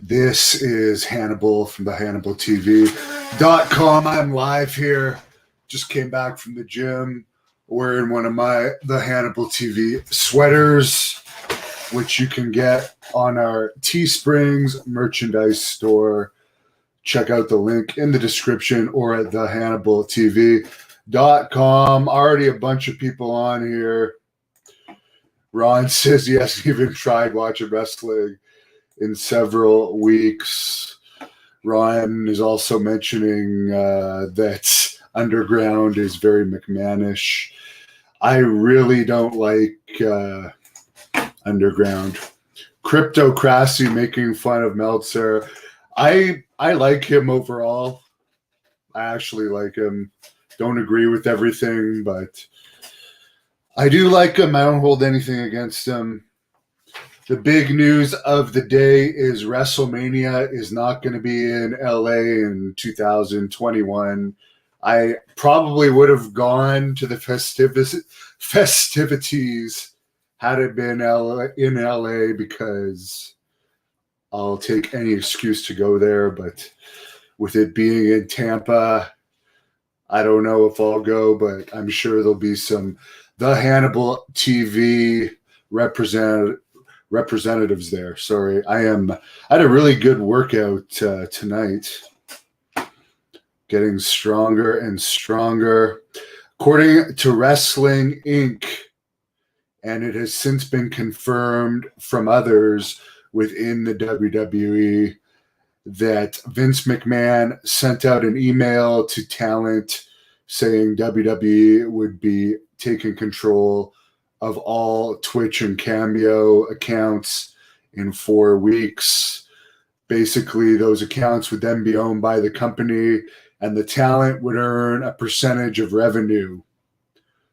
This is Hannibal from the HannibalTV.com. I'm live here. Just came back from the gym wearing one of the Hannibal TV sweaters, which you can get on our Teesprings merchandise store. Check out the link in the description or at the HannibalTV.com. Already a bunch of people on here. Ron says he hasn't even tried watching wrestling in several weeks. Ryan is also mentioning that Underground is very McMahonish. I really don't like Underground. Cryptocracy making fun of Meltzer. I like him overall. I actually like him. Don't agree with everything, but I do like him. I don't hold anything against him. The big news of the day is Wrestlemania is not going to be in LA in 2021. I probably would have gone to the festivities had it been in LA because I'll take any excuse to go there. But with it being in Tampa, I don't know if I'll go, but I'm sure there'll be the Hannibal TV representatives there. Sorry, I had a really good workout tonight. Getting stronger and stronger. According to Wrestling Inc., and it has since been confirmed from others within the WWE, that Vince McMahon sent out an email to talent saying WWE would be taking control of all Twitch and Cameo accounts in 4 weeks. Basically, those accounts would then be owned by the company, and the talent would earn a percentage of revenue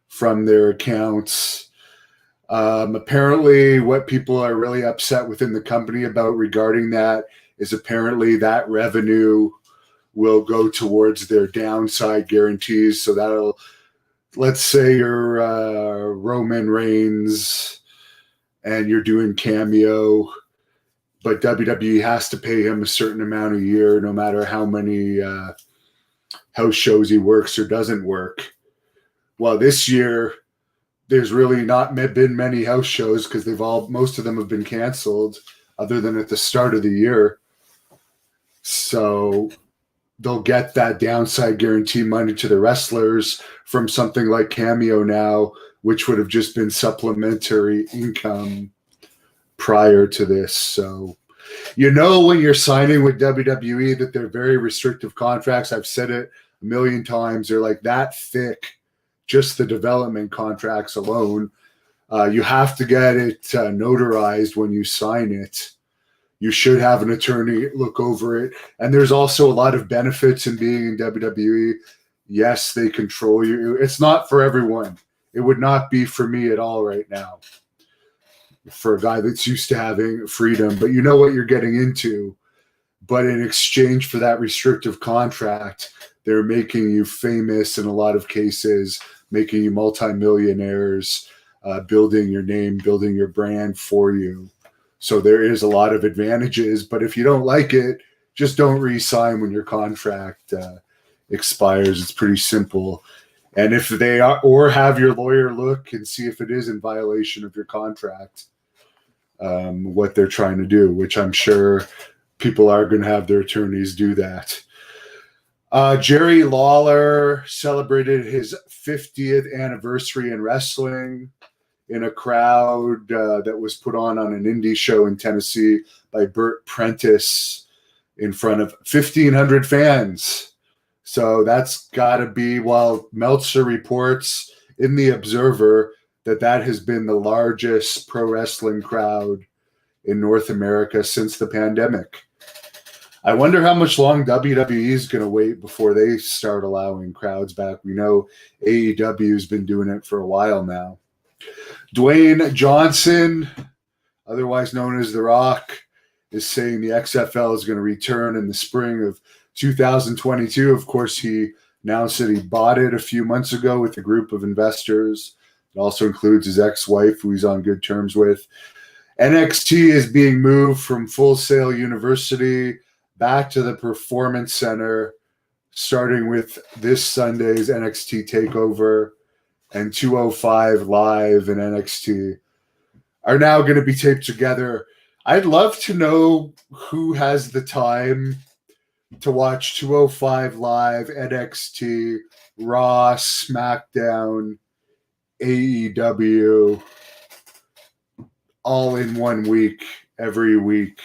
from their accounts. Apparently, what people are really upset within the company about regarding that is apparently that revenue will go towards their downside guarantees. So that'll, let's say you're Roman Reigns and you're doing Cameo, but WWE has to pay him a certain amount a year, no matter how many house shows he works or doesn't work. Well, this year, there's really not been many house shows because most of them have been canceled other than at the start of the year. So they'll get that downside guarantee money to the wrestlers from something like Cameo now, which would have just been supplementary income prior to this. So, when you're signing with WWE that they're very restrictive contracts. I've said it a million times. They're like that thick, just the development contracts alone. You have to get it notarized when you sign it. You should have an attorney look over it. And there's also a lot of benefits in being in WWE. Yes, they control you. It's not for everyone. It would not be for me at all right now, for a guy that's used to having freedom. But you know what you're getting into. But in exchange for that restrictive contract, they're making you famous in a lot of cases, making you multimillionaires, building your name, building your brand for you. So there is a lot of advantages, but if you don't like it, just don't re-sign when your contract expires. It's pretty simple. And if they are, or have your lawyer look and see if it is in violation of your contract, what they're trying to do, which I'm sure people are going to have their attorneys do that. Jerry Lawler celebrated his 50th anniversary in wrestling in a crowd that was put on an indie show in Tennessee by Burt Prentice in front of 1,500 fans. So that's got to be, while Meltzer reports in The Observer that has been the largest pro wrestling crowd in North America since the pandemic. I wonder how much long WWE is going to wait before they start allowing crowds back. We know AEW has been doing it for a while now. Dwayne Johnson, otherwise known as The Rock, is saying the XFL is going to return in the spring of 2022. Of course, he announced that he bought it a few months ago with a group of investors. It also includes his ex-wife, who he's on good terms with. NXT is being moved from Full Sail University back to the Performance Center, starting with this Sunday's NXT TakeOver, and 205 Live and NXT are now going to be taped together. I'd love to know who has the time to watch 205 Live, NXT, Raw, SmackDown, AEW, all in 1 week, every week,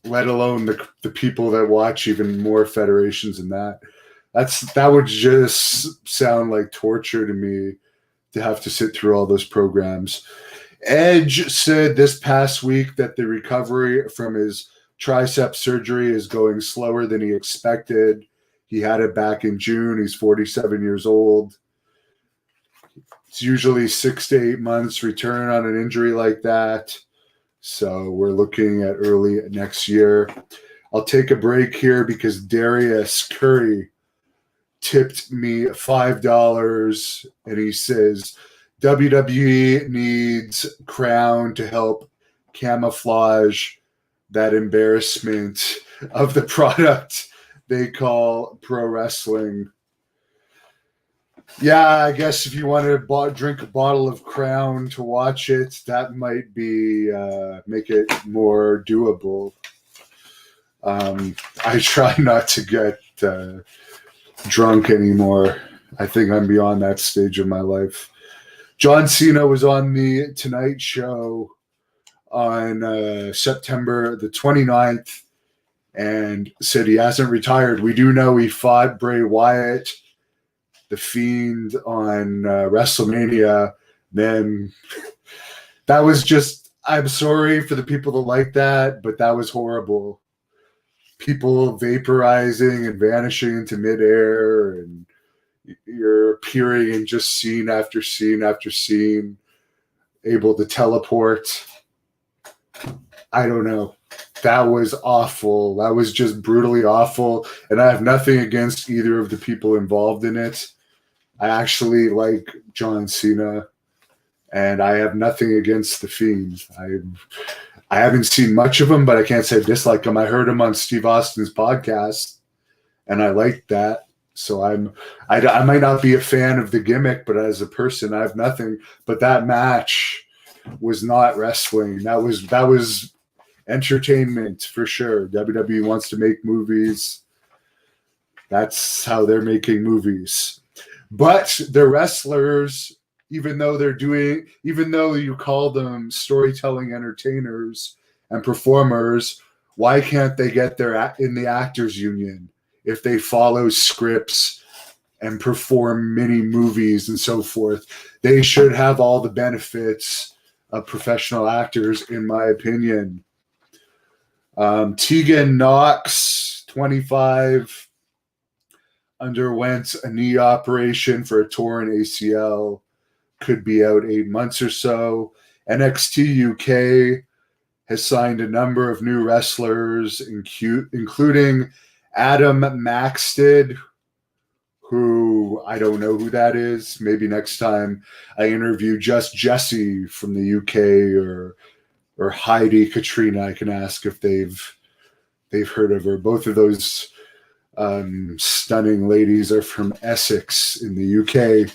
let alone the people that watch even more federations than that. That would just sound like torture to me, to have to sit through all those programs. Edge said this past week that the recovery from his tricep surgery is going slower than he expected. He had it back in June. He's 47 years old. It's usually 6 to 8 months return on an injury like that. So we're looking at early next year. I'll take a break here because Darius Curry tipped me $5, and he says WWE needs Crown to help camouflage that embarrassment of the product they call pro wrestling. Yeah, I guess if you want to drink a bottle of Crown to watch it, that might be make it more doable. I try not to get drunk anymore. I think I'm beyond that stage of my life. John Cena was on the Tonight Show on September the 29th and said he hasn't retired. We do know he fought Bray Wyatt, the Fiend, on WrestleMania. Then that was just, I'm sorry for the people that like that, but that was horrible. People vaporizing and vanishing into midair, and you're appearing in just scene after scene after scene, able to teleport. I don't know. That was awful. That was just brutally awful. And I have nothing against either of the people involved in it. I actually like John Cena, and I have nothing against the Fiend. I haven't seen much of him, but I can't say I dislike him. I heard him on Steve Austin's podcast, and I liked that. So I might not be a fan of the gimmick, but as a person, I have nothing. But that match was not wrestling. That was entertainment for sure. WWE wants to make movies. That's how they're making movies. But the wrestlers, even though you call them storytelling entertainers and performers, why can't they get in the actors union if they follow scripts and perform mini movies and so forth? They should have all the benefits of professional actors, in my opinion. Tegan Knox, 25, underwent a knee operation for a torn ACL. Could be out 8 months or so. NXT UK has signed a number of new wrestlers, including Adam Maxted, who I don't know who that is. Maybe next time I interview Just Jesse from the UK or Heidi Katrina, I can ask if they've heard of her. Both of those stunning ladies are from Essex in the UK,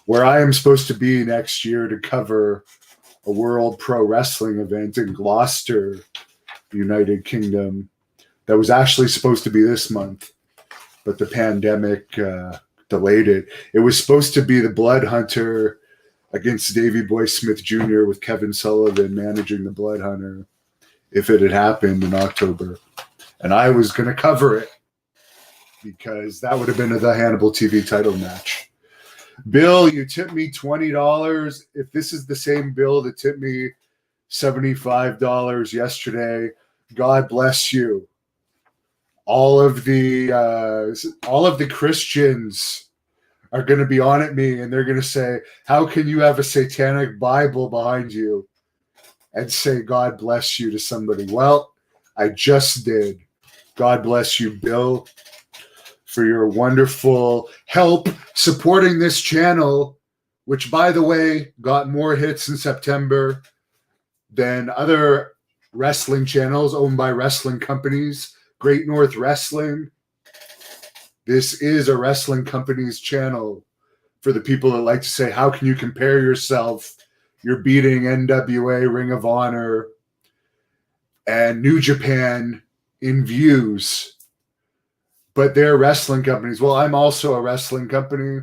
where I am supposed to be next year to cover a World Pro Wrestling event in Gloucester, United Kingdom, that was actually supposed to be this month, but the pandemic delayed it. It was supposed to be the Blood Hunter against Davey Boy Smith Jr. with Kevin Sullivan managing the Blood Hunter if it had happened in October. And I was going to cover it because that would have been the Hannibal TV title match. Bill, you tipped me $20. If this is the same Bill that tipped me $75 yesterday, God bless you. All of the Christians are going to be on at me, and they're going to say, how can you have a satanic Bible behind you and say God bless you to somebody? Well, I just did. God bless you, Bill, for your wonderful help supporting this channel, which, by the way, got more hits in September Then other wrestling channels owned by wrestling companies, Great North Wrestling. This is a wrestling company's channel for the people that like to say, how can you compare yourself? You're beating NWA, Ring of Honor, and New Japan in views. But they're wrestling companies. Well, I'm also a wrestling company.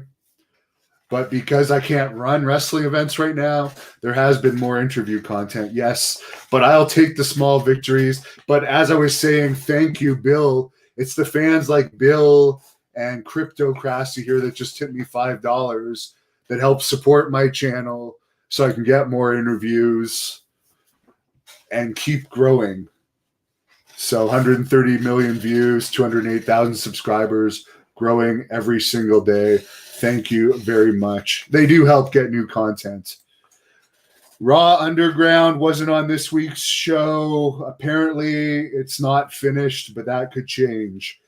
But because I can't run wrestling events right now, there has been more interview content, yes. But I'll take the small victories. But as I was saying, thank you, Bill. It's the fans like Bill and Cryptocracy here that just tipped me $5 that help support my channel so I can get more interviews and keep growing. So 130 million views, 208,000 subscribers, growing every single day. Thank you very much. They do help get new content. Raw Underground wasn't on this week's show. Apparently, it's not finished, but that could change.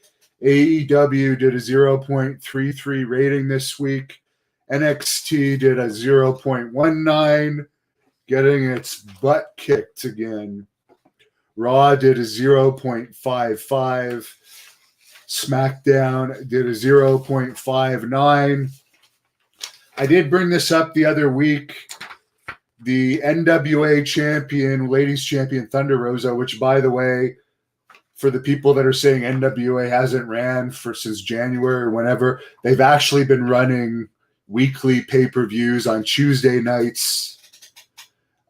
AEW did a 0.33 rating this week. NXT did a 0.19, getting its butt kicked again. Raw did a 0.55. SmackDown did a 0.59. I did bring this up the other week. The NWA champion, ladies champion Thunder Rosa, which, by the way, for the people that are saying NWA hasn't ran since January or whenever, they've actually been running weekly pay-per-views on Tuesday nights.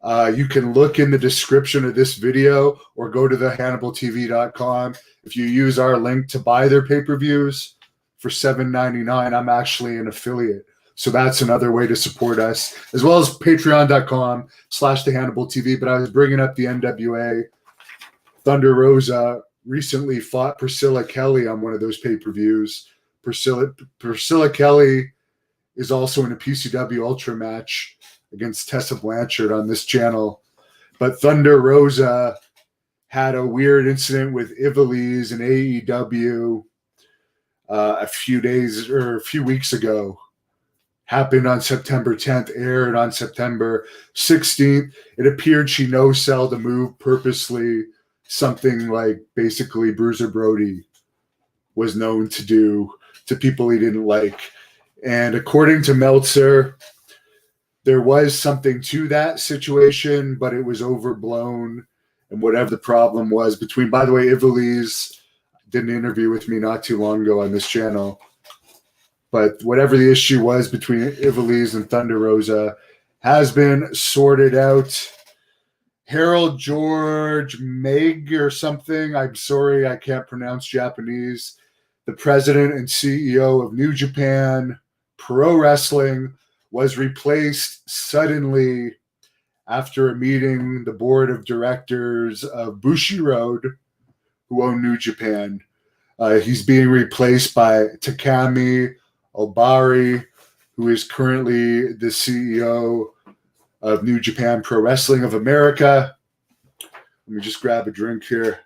You can look in the description of this video or go to the HannibalTV.com. If you use our link to buy their pay-per-views for $7.99, I'm actually an affiliate. So that's another way to support us, as well as patreon.com/theHannibalTV. But I was bringing up the NWA. Thunder Rosa recently fought Priscilla Kelly on one of those pay-per-views. Priscilla Kelly is also in a PCW Ultra match against Tessa Blanchard on this channel. But Thunder Rosa had a weird incident with Ivelisse and AEW a few weeks ago. Happened on September 10th, aired on September 16th. It appeared she no-selled a move purposely, something like basically Bruiser Brody was known to do to people he didn't like. And according to Meltzer, there was something to that situation, but it was overblown. And whatever the problem was between, by the way, Ivelisse did an interview with me not too long ago on this channel. But whatever the issue was between Ivelisse and Thunder Rosa has been sorted out. Harold George Meg or something, I'm sorry, I can't pronounce Japanese, the president and CEO of New Japan Pro Wrestling, was replaced suddenly after a meeting, the board of directors of Bushiroad, who own New Japan. He's being replaced by Takami Obari, who is currently the CEO of New Japan Pro Wrestling of America. Let me just grab a drink here.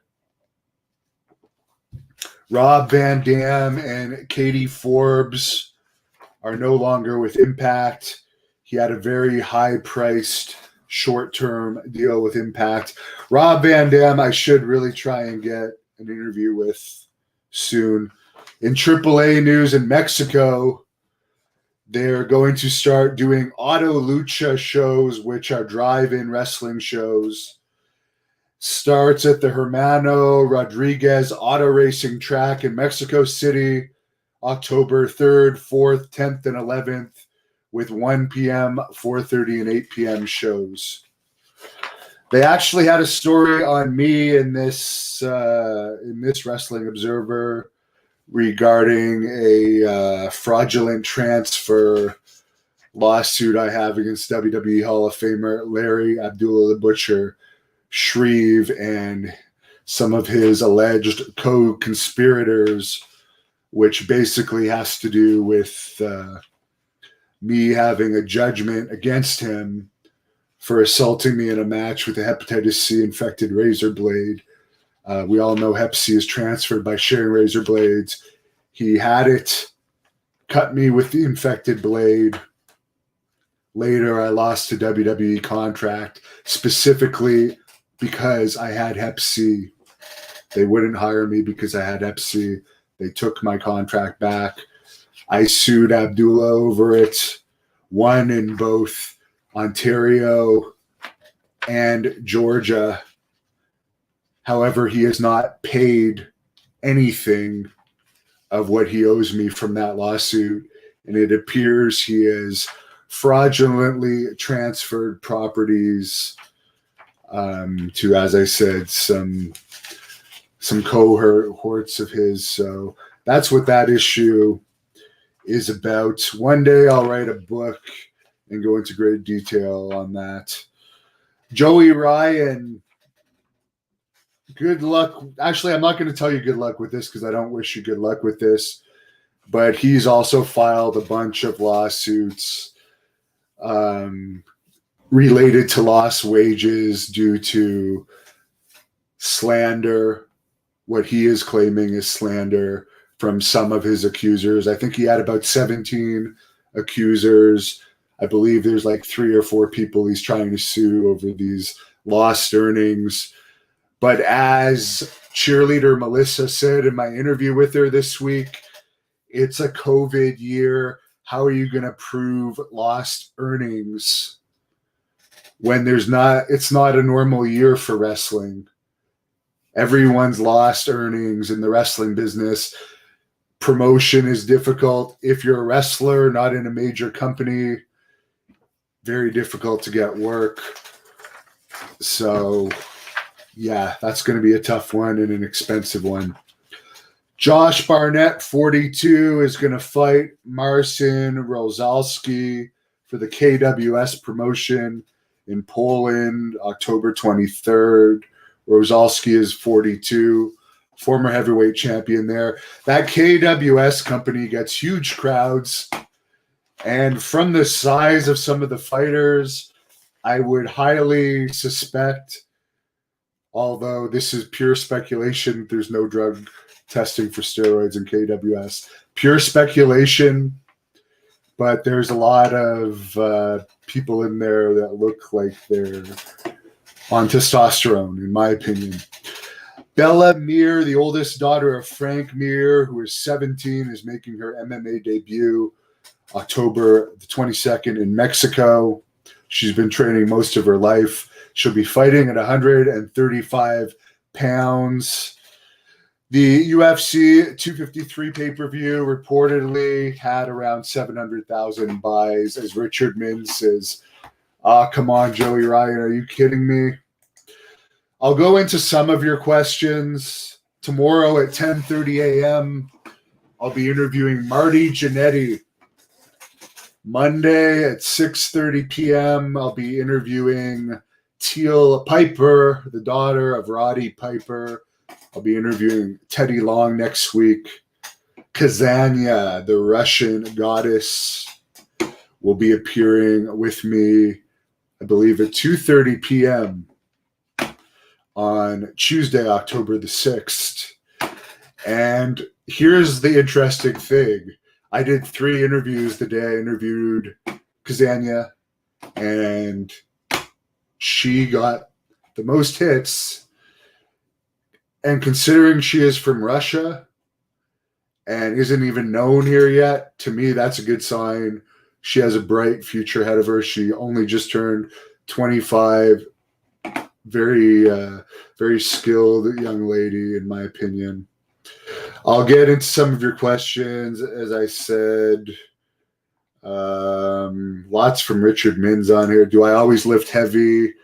Rob Van Dam and Katie Forbes are no longer with Impact. He had a very high-priced short-term deal with Impact. Rob Van Dam, I should really try and get an interview with soon. In AAA news in Mexico, they're going to start doing auto lucha shows, which are drive-in wrestling shows. Starts at the Hermano Rodriguez Auto Racing Track in Mexico City, October 3rd, 4th, 10th, and 11th, with 1 p.m., 4:30, and 8 p.m. shows. They actually had a story on me in this Wrestling Observer regarding a fraudulent transfer lawsuit I have against WWE Hall of Famer Larry Abdullah the Butcher Shreve and some of his alleged co-conspirators, which basically has to do with me having a judgment against him for assaulting me in a match with a hepatitis C infected razor blade. We all know Hep C is transferred by sharing razor blades. He had it, cut me with the infected blade, Later, I lost a WWE contract specifically because I had Hep C. They wouldn't hire me because I had Hep C. They took my contract back. I sued Abdullah over it, won in both Ontario and Georgia. However, he has not paid anything of what he owes me from that lawsuit, and it appears he has fraudulently transferred properties to, as I said, some cohorts of his. So that's what that issue is about. One day I'll write a book and go into great detail on that. Joey Ryan, good luck. Actually, I'm not going to tell you good luck with this because I don't wish you good luck with this, but he's also filed a bunch of lawsuits related to lost wages due to slander, what he is claiming is slander from some of his accusers. I think he had about 17 accusers. I believe there's like 3 or 4 people he's trying to sue over these lost earnings. But as cheerleader Melissa said in my interview with her this week, it's a COVID year. How are you going to prove lost earnings when it's not a normal year for wrestling? Everyone's lost earnings in the wrestling business. Promotion is difficult. If you're a wrestler, not in a major company, very difficult to get work. So, yeah, that's going to be a tough one and an expensive one. Josh Barnett, 42, is going to fight Marcin Rozalski for the KWS promotion in Poland, October 23rd. Rozalski is 42, former heavyweight champion there. That KWS company gets huge crowds. And from the size of some of the fighters, I would highly suspect, although this is pure speculation, there's no drug testing for steroids in KWS. Pure speculation, but there's a lot of people in there that look like they're on testosterone, in my opinion. Bella Mir, the oldest daughter of Frank Mir, who is 17, is making her MMA debut October the 22nd in Mexico. She's been training most of her life. She'll be fighting at 135 pounds. The UFC 253 pay-per-view reportedly had around 700,000 buys, as Richard Minn says, come on, Joey Ryan, are you kidding me? I'll go into some of your questions. Tomorrow at 10:30 a.m., I'll be interviewing Marty Jannetty. Monday at 6:30 p.m., I'll be interviewing Teal Piper, the daughter of Roddy Piper. I'll be interviewing Teddy Long next week. Kazania, the Russian goddess, will be appearing with me, I believe, at 2:30 p.m. on Tuesday, October the 6th. And here's the interesting thing. I did 3 interviews the day I interviewed Kazania, and she got the most hits. And considering she is from Russia and isn't even known here yet, to me, that's a good sign. She has a bright future ahead of her. She only just turned 25. Very, very skilled young lady, in my opinion. I'll get into some of your questions. As I said, lots from Richard Minn's on here. Do I always lift heavy?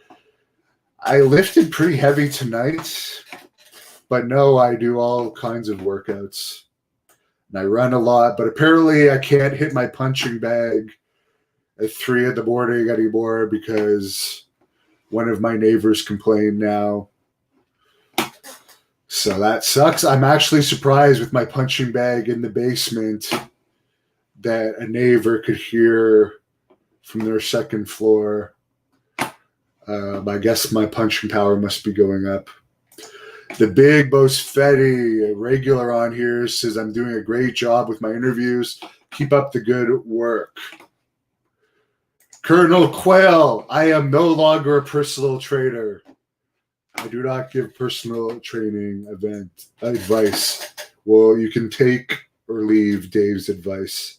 I lifted pretty heavy tonight, but no, I do all kinds of workouts. And I run a lot, but apparently I can't hit my punching bag at 3 in the morning anymore because one of my neighbors complained now. So that sucks. I'm actually surprised with my punching bag in the basement that a neighbor could hear from their second floor. I guess my punching power must be going up. The Big Bosfetti, a regular on here, says I'm doing a great job with my interviews. Keep up the good work. Colonel Quayle, I am no longer a personal trainer. I do not give personal training advice. Well, you can take or leave Dave's advice.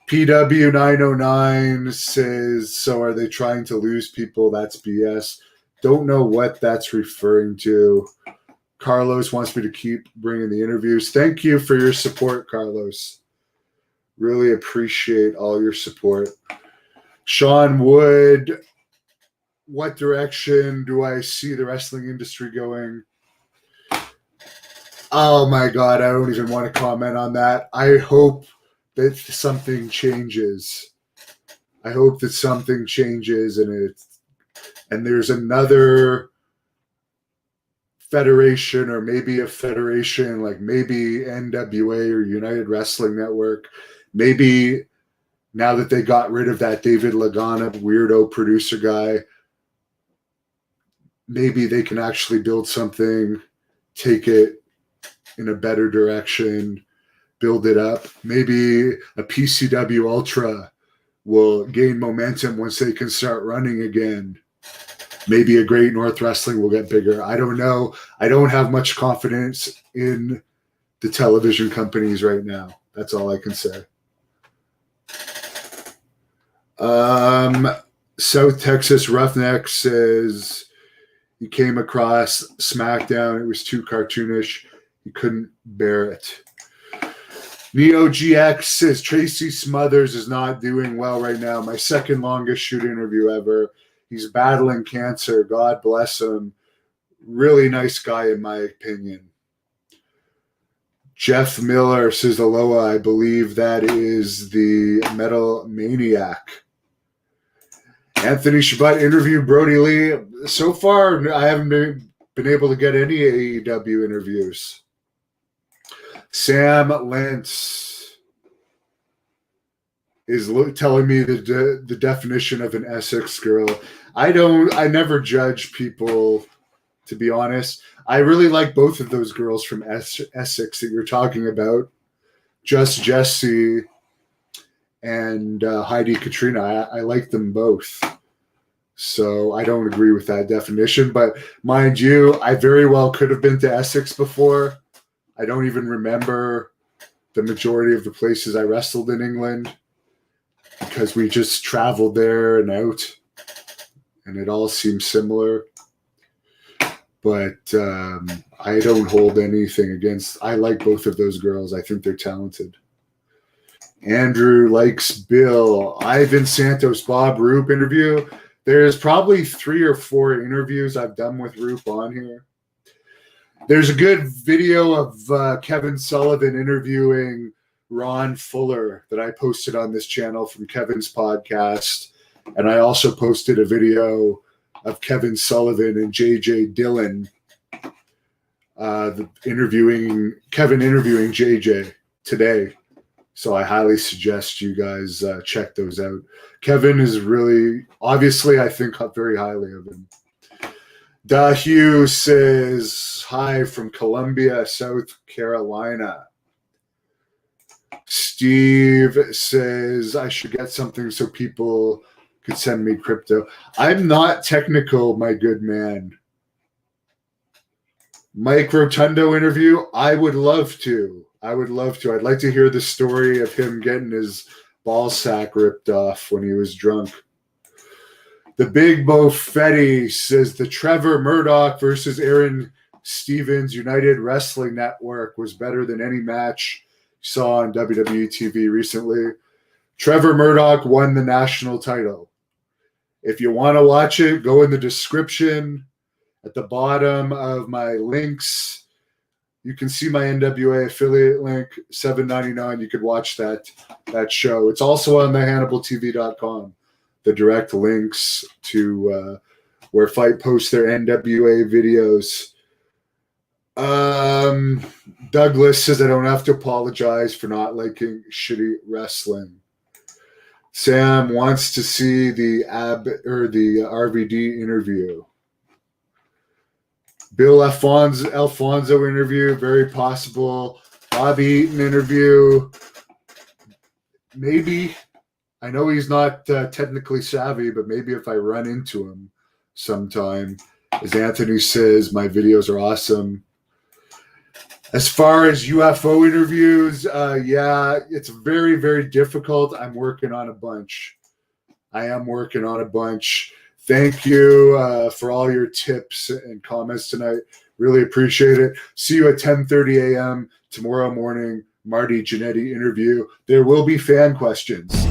PW909 says, so are they trying to lose people? That's BS. Don't know what that's referring to. Carlos wants me to keep bringing the interviews. Thank you for your support, Carlos. Really appreciate all your support. Sean Wood, what direction do I see the wrestling industry going? Oh my God, I don't even want to comment on that. I hope that something changes. I hope that something changes and there's another federation, or maybe a federation like maybe NWA or United Wrestling Network. Maybe now that they got rid of that David Lagana weirdo producer guy, maybe they can actually build something, take it in a better direction, build it up. Maybe a PCW Ultra will gain momentum once they can start running again. Maybe a Great North Wrestling will get bigger. I don't know. I don't have much confidence in the television companies right now. That's all I can say. South Texas Roughneck says he came across SmackDown. It was too cartoonish. He couldn't bear it. Neo GX says Tracy Smothers is not doing well right now. My second longest shoot interview ever. He's battling cancer. God bless him. Really nice guy, in my opinion. Jeff Miller says Aloha. I believe that is the Metal Maniac. Anthony Shabbat interviewed Brody Lee. So far, I haven't been able to get any AEW interviews. Sam Lentz is telling me the definition of an Essex girl. I never judge people, to be honest. I really like both of those girls from Essex that you're talking about. Just Jesse and Heidi Katrina. I like them both. So I don't agree with that definition. But mind you, I very well could have been to Essex before. I don't even remember the majority of the places I wrestled in England because we just traveled there and out, and it all seems similar. But I don't hold anything against. I like both of those girls. I think they're talented. Andrew likes Bill. Ivan Santos, Bob Roop interview. There's probably 3 or 4 interviews I've done with Roop on here. There's a good video of Kevin Sullivan interviewing Ron Fuller that I posted on this channel from Kevin's podcast. And I also posted a video of Kevin Sullivan and JJ Dillon interviewing JJ today. So I highly suggest you guys check those out. Kevin is really, obviously, I think very highly of him. Dahue says, hi from Columbia, South Carolina. Steve says, I should get something so people could send me crypto. I'm not technical, my good man. Mike Rotundo interview, I would love to. I'd like to hear the story of him getting his ball sack ripped off when he was drunk. The Big Bo Fetty says the Trevor Murdoch versus Aaron Stevens United Wrestling Network was better than any match you saw on WWE TV recently. Trevor Murdoch won the national title. If you want to watch it, go in the description at the bottom of my links. You can see my NWA affiliate link, $7.99. You could watch that show. It's also on the HannibalTV.com. The direct links to where Fight posts their NWA videos. Douglas says I don't have to apologize for not liking shitty wrestling. Sam wants to see the RVD interview. Bill Alfonso interview, very possible. Bobby Eaton interview, maybe. I know he's not technically savvy, but maybe if I run into him sometime, as Anthony says, my videos are awesome. As far as UFO interviews, yeah, it's very, very difficult. I'm working on a bunch. I am working on a bunch. Thank you for all your tips and comments tonight. Really appreciate it. See you at 10:30 a.m. tomorrow morning. Marty Jannetty interview. There will be fan questions.